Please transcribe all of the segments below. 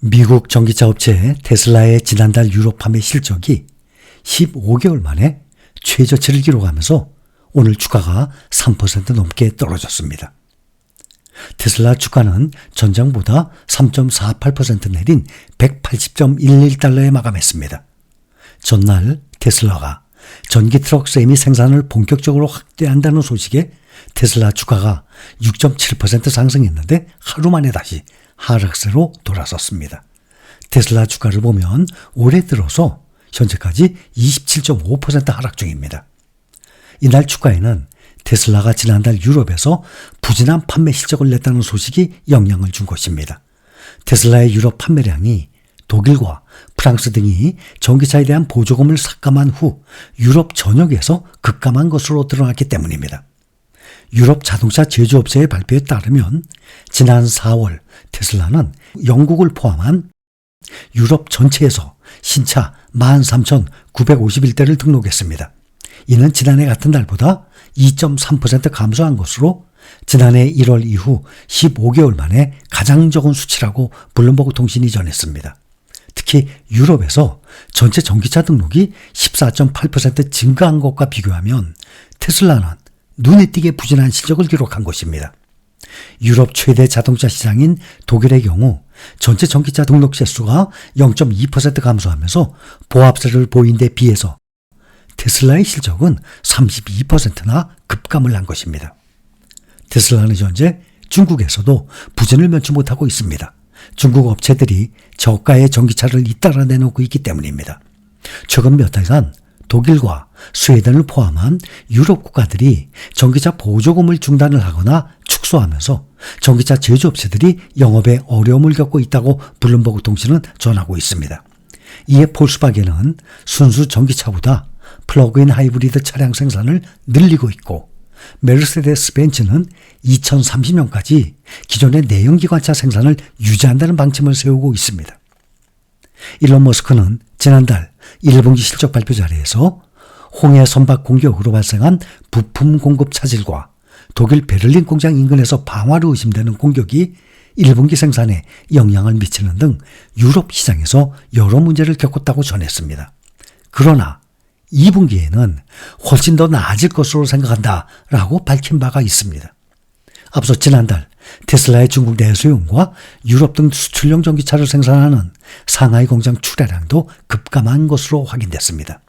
미국 전기차 업체 테슬라의 지난달 유럽 판매 실적이 15개월 만에 최저치를 기록하면서 오늘 주가가 3% 넘게 떨어졌습니다. 테슬라 주가는 전장보다 3.48% 내린 180.11달러에 마감했습니다. 전날 테슬라가 전기 트럭 세미 생산을 본격적으로 확대한다는 소식에 테슬라 주가가 6.7% 상승했는데 하루 만에 다시 하락세로 돌아섰습니다. 테슬라 주가를 보면 올해 들어서 현재까지 27.5% 하락 중입니다. 이날 주가에는 테슬라가 지난달 유럽에서 부진한 판매 실적을 냈다는 소식이 영향을 준 것입니다. 테슬라의 유럽 판매량이 독일과 프랑스 등이 전기차에 대한 보조금을 삭감한 후 유럽 전역에서 급감한 것으로 드러났기 때문입니다. 유럽 자동차 제조업체의 발표에 따르면 지난 4월 테슬라는 영국을 포함한 유럽 전체에서 신차 13,951대를 등록했습니다. 이는 지난해 같은 달보다 2.3% 감소한 것으로 지난해 1월 이후 15개월 만에 가장 적은 수치라고 블룸버그 통신이 전했습니다. 특히 유럽에서 전체 전기차 등록이 14.8% 증가한 것과 비교하면 테슬라는 눈에 띄게 부진한 실적을 기록한 것입니다. 유럽 최대 자동차 시장인 독일의 경우 전체 전기차 등록 세수가 0.2% 감소하면서 보합세를 보인 데 비해서 테슬라의 실적은 32%나 급감을 한 것입니다. 테슬라는 현재 중국에서도 부진을 면치 못하고 있습니다. 중국 업체들이 저가의 전기차를 잇따라 내놓고 있기 때문입니다. 최근 몇 달간 독일과 스웨덴을 포함한 유럽 국가들이 전기차 보조금을 중단을 하거나 축소하면서 전기차 제조업체들이 영업에 어려움을 겪고 있다고 블룸버그 통신은 전하고 있습니다. 이에 폴kswagen은 순수 전기차보다 플러그인 하이브리드 차량 생산을 늘리고 있고 메르세데스 벤츠는 2030년까지 기존의 내연기관차 생산을 유지한다는 방침을 세우고 있습니다. 일론 머스크는 지난달 1분기 실적 발표 자리에서 홍해 선박 공격으로 발생한 부품 공급 차질과 독일 베를린 공장 인근에서 방화로 의심되는 공격이 1분기 생산에 영향을 미치는 등 유럽 시장에서 여러 문제를 겪었다고 전했습니다. 그러나 2분기에는 훨씬 더 나아질 것으로 생각한다라고 밝힌 바가 있습니다. 앞서 지난달 테슬라의 중국 내수용과 유럽 등 수출용 전기차를 생산하는 상하이 공장 출하량도 급감한 것으로 확인됐습니다.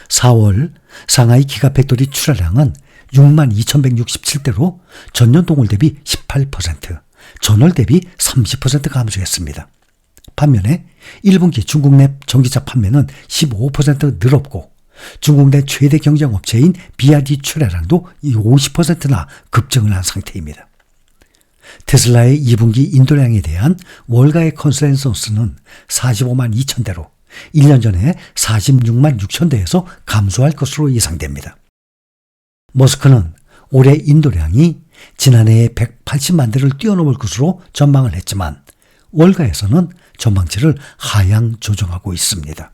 4월 상하이 기가팩토리 출하량은 62,167대로 전년 동월 대비 18%, 전월 대비 30% 감소했습니다. 반면에 1분기 중국 내 전기차 판매는 15% 늘었고 중국 내 최대 경쟁업체인 BYD 출하량도 50%나 급증을 한 상태입니다. 테슬라의 2분기 인도량에 대한 월가의 컨센서스는 45만 2천 대로 1년 전에 46만 6천 대에서 감소할 것으로 예상됩니다. 머스크는 올해 인도량이 지난해의 180만 대를 뛰어넘을 것으로 전망을 했지만 월가에서는 전망치를 하향 조정하고 있습니다.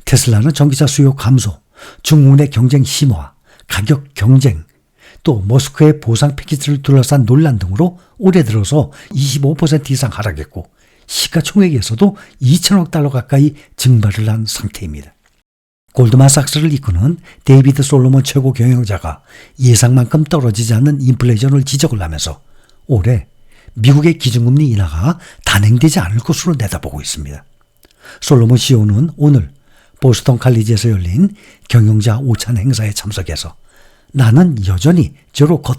테슬라는 전기차 수요 감소, 중국 내 경쟁 심화, 가격 경쟁, 또 머스크의 보상 패키지를 둘러싼 논란 등으로 올해 들어서 25% 이상 하락했고 시가총액에서도 2천억 달러 가까이 증발을 한 상태입니다. 골드만삭스를 이끄는 데이비드 솔로몬 최고 경영자가 예상만큼 떨어지지 않는 인플레이션을 지적을 하면서 올해 미국의 기준금리 인하가 단행되지 않을 것으로 내다보고 있습니다. 솔로몬 CEO는 오늘 보스턴 칼리지에서 열린 경영자 오찬 행사에 참석해서 나는 여전히 제로컷,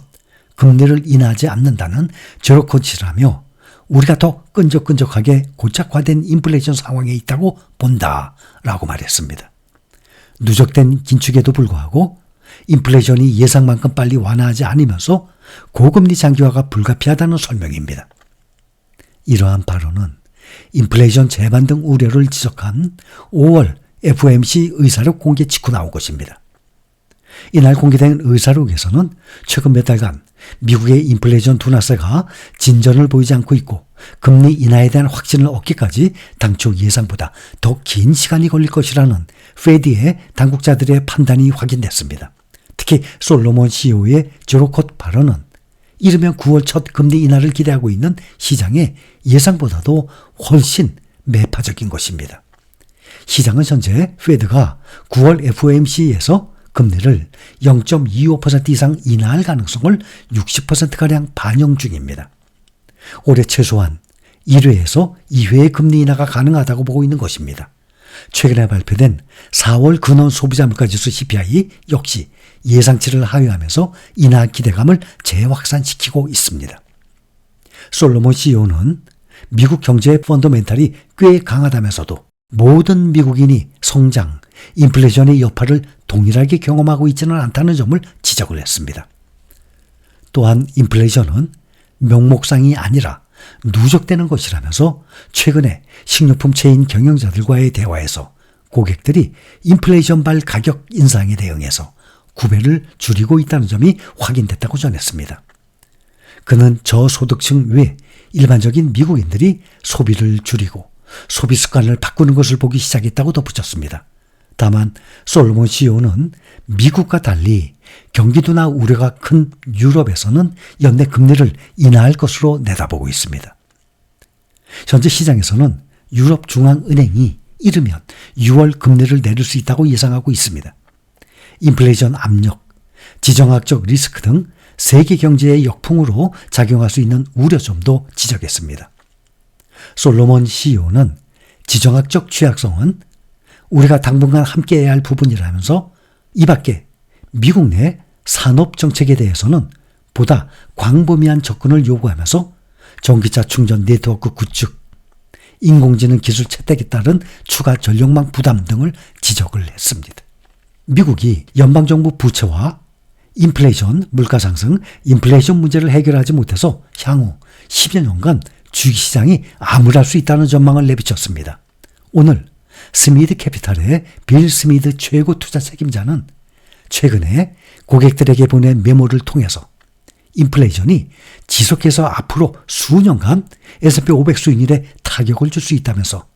금리를 인하하지 않는다는 제로컷이라며 우리가 더 끈적끈적하게 고착화된 인플레이션 상황에 있다고 본다라고 말했습니다. 누적된 긴축에도 불구하고 인플레이션이 예상만큼 빨리 완화하지 않으면서 고금리 장기화가 불가피하다는 설명입니다. 이러한 발언은 인플레이션 재반 등 우려를 지적한 5월 FOMC 의사록 공개 직후 나온 것입니다. 이날 공개된 의사록에서는 최근 몇 달간 미국의 인플레이션 둔화세가 진전을 보이지 않고 있고 금리 인하에 대한 확신을 얻기까지 당초 예상보다 더 긴 시간이 걸릴 것이라는 페드의 당국자들의 판단이 확인됐습니다. 특히 솔로몬 CEO의 제로컷 발언은 이르면 9월 첫 금리 인하를 기대하고 있는 시장의 예상보다도 훨씬 매파적인 것입니다. 시장은 현재 페드가 9월 FOMC에서 금리를 0.25% 이상 인하할 가능성을 60%가량 반영 중입니다. 올해 최소한 1회에서 2회의 금리 인하가 가능하다고 보고 있는 것입니다. 최근에 발표된 4월 근원 소비자 물가지수 CPI 역시 예상치를 하회하면서 인하 기대감을 재확산시키고 있습니다. 솔로몬 CEO는 미국 경제의 펀더멘탈이 꽤 강하다면서도 모든 미국인이 성장, 인플레이션의 여파를 동일하게 경험하고 있지는 않다는 점을 지적을 했습니다. 또한 인플레이션은 명목상이 아니라 누적되는 것이라면서 최근에 식료품 체인 경영자들과의 대화에서 고객들이 인플레이션발 가격 인상에 대응해서 구매를 줄이고 있다는 점이 확인됐다고 전했습니다. 그는 저소득층 외 일반적인 미국인들이 소비를 줄이고 소비 습관을 바꾸는 것을 보기 시작했다고 덧붙였습니다. 다만 솔로몬 CEO는 미국과 달리 경기도나 우려가 큰 유럽에서는 연내 금리를 인하할 것으로 내다보고 있습니다. 현재 시장에서는 유럽 중앙은행이 이르면 6월 금리를 내릴 수 있다고 예상하고 있습니다. 인플레이션 압력, 지정학적 리스크 등 세계 경제의 역풍으로 작용할 수 있는 우려점도 지적했습니다. 솔로몬 CEO는 지정학적 취약성은 우리가 당분간 함께해야 할 부분이라면서 이 밖에 미국 내 산업 정책에 대해서는 보다 광범위한 접근을 요구하면서 전기차 충전 네트워크 구축, 인공지능 기술 채택에 따른 추가 전력망 부담 등을 지적을 했습니다. 미국이 연방정부 부채와 인플레이션, 물가 상승, 인플레이션 문제를 해결하지 못해서 향후 10여 년간 주식시장이 암울할 수 있다는 전망을 내비쳤습니다. 오늘 스미드 캐피탈의 빌 스미드 최고 투자 책임자는 최근에 고객들에게 보낸 메모를 통해서 인플레이션이 지속해서 앞으로 수년간 S&P 500 수익률에 타격을 줄 수 있다면서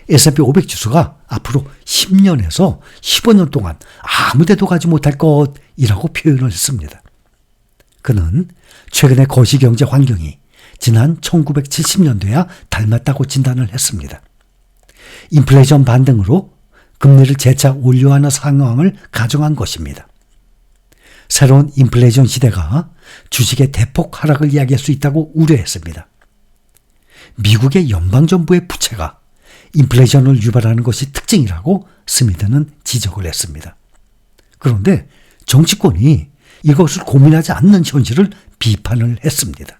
S&P 500 지수가 앞으로 10년에서 15년 동안 아무데도 가지 못할 것이라고 표현을 했습니다. 그는 최근의 거시경제 환경이 지난 1970년도와 닮았다고 진단을 했습니다. 인플레이션 반등으로 금리를 재차 올려하는 상황을 가정한 것입니다. 새로운 인플레이션 시대가 주식의 대폭 하락을 이야기할 수 있다고 우려했습니다. 미국의 연방정부의 부채가 인플레이션을 유발하는 것이 특징이라고 스미드는 지적을 했습니다. 그런데 정치권이 이것을 고민하지 않는 현실을 비판을 했습니다.